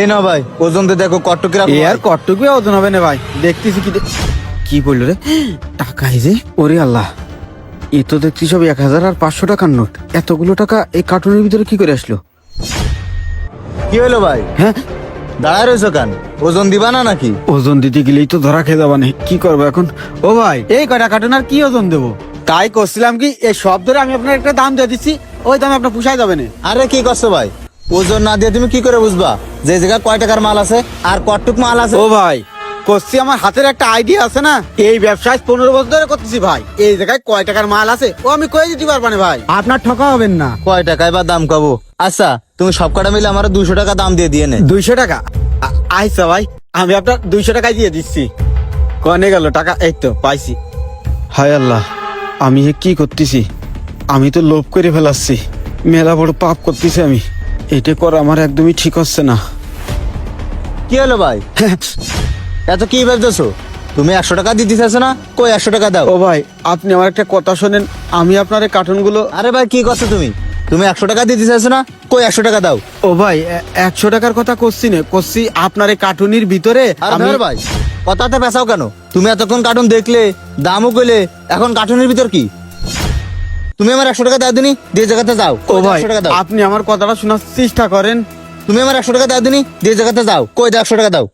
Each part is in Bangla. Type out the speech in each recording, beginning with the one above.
এই না ভাই, ওজন দিয়ে দেখো কট্টকের এ আর কটটুকু ওজন হবে না ভাই, দেখতেছি কি বললো রে, টাকা এই যে, ওরে আল্লাহ, এ তো দেখছি সব 1000 আর 500 টাকার নোট। এতগুলো টাকা এই কার্টুনের ভিতরে কি করে আসলো? কি হলো ভাই? হ্যাঁ, দাঁড়ায় রয়েছো কেন? ওজন দিবা না নাকি? ওজন দিতে গেলেই তো ধরা খেয়ে যাবানে, কি করবো এখন? ও ভাই, এই কয়টা কার্টুন আর কি ওজন দেবো? তাই করছিলাম কি, এই সব ধরে আমি আপনার একটা দাম দিয়ে দিচ্ছি, ওই দামে আপনার পুষায় যাবে না। আরে কি করছো ভাই? ওজন না দিয়ে তুমি কি করে বুঝবা যে জায়গায় কয় টাকার মাল আছে আর কটটুক মাল আছে? ও ভাই, করছি, আমার হাতের একটা আইডিয়া আছে না, এই ব্যবসায় 15 বছর ধরে করতেছি ভাই। এই জায়গায় কয় টাকার মাল আছে ও আমি কয়ে দিতে পারবো না ভাই, আপনার ঠকা হবেন না। কয় টাকায় বা দাম কব? আচ্ছা, তুমি সব কটা মিলে আমার 200 টাকা দাম দিয়ে দিয়ে নে। 200 টাকা? আইসা ভাই, আমি আপনার 200 টাকায় দিয়ে দিচ্ছি। কনে গেল টাকা? এই তো পাইছি। হায় আল্লাহ, আমি এ কি করতেছি? আমি তো লোভ করে ফেলাচ্ছি, মেলা বড় পাপ করতেছি আমি। এটা করা আমার একদমই ঠিক হচ্ছে না। কি হলো ভাই? এত কি ভাবতেছো? তুমি 100 টাকা দিতে চাইছো না? কই 100 টাকা দাও। ও ভাই, আপনি আমার একটা কথা শোনেন, আমি আপনার এই কার্টুনগুলো। আরে ভাই, কি করছো তুমি? তুমি 100 টাকা দিতে চাইছো না? কই 100 টাকা দাও। ও ভাই, 100 টাকার কথা করছি না, করছি আপনার এই কার্টুনের ভিতরে আর আমি। ধর ভাই, কথাতে পেছাও কেন? তুমি এতক্ষণ কার্টুন দেখলে, দামও কইলে, এখন কার্টুনের ভিতর কি? তুমি আমার 100 টাকা দাও দিনি, দিয়ে জায়গাতে যাও। ও ভাই, 100 টাকা দাও। আপনি আমার কথাটা শোনার চেষ্টা করেন। তুমি আমার 100 টাকা দাও দিনি, দিয়ে জায়গাতে যাও। কই দাও 100 টাকা দাও।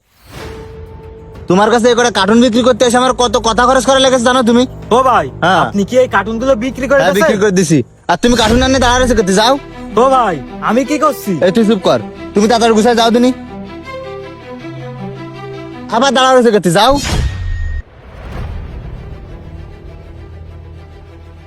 তোমার কাছে এই কটা কার্টুন বিক্রি করতে এসে আমার কত কথা খরচ করা লেগেছে জানো তুমি? ও ভাই, হ্যাঁ। আপনি কি এই কার্টুনগুলো বিক্রি করে হ্যাঁ, বিক্রি করে দিছি। আর তুমি কার্টুন আনে দাঁড়া রয়েছে করতে যাও। ও ভাই, আমি কি করছি? এই তুই চুপ কর। তুমি তাড়াতাড়ি গুছায় যাও দিনি। আবার দাঁড়া রয়েছে করতে যাও।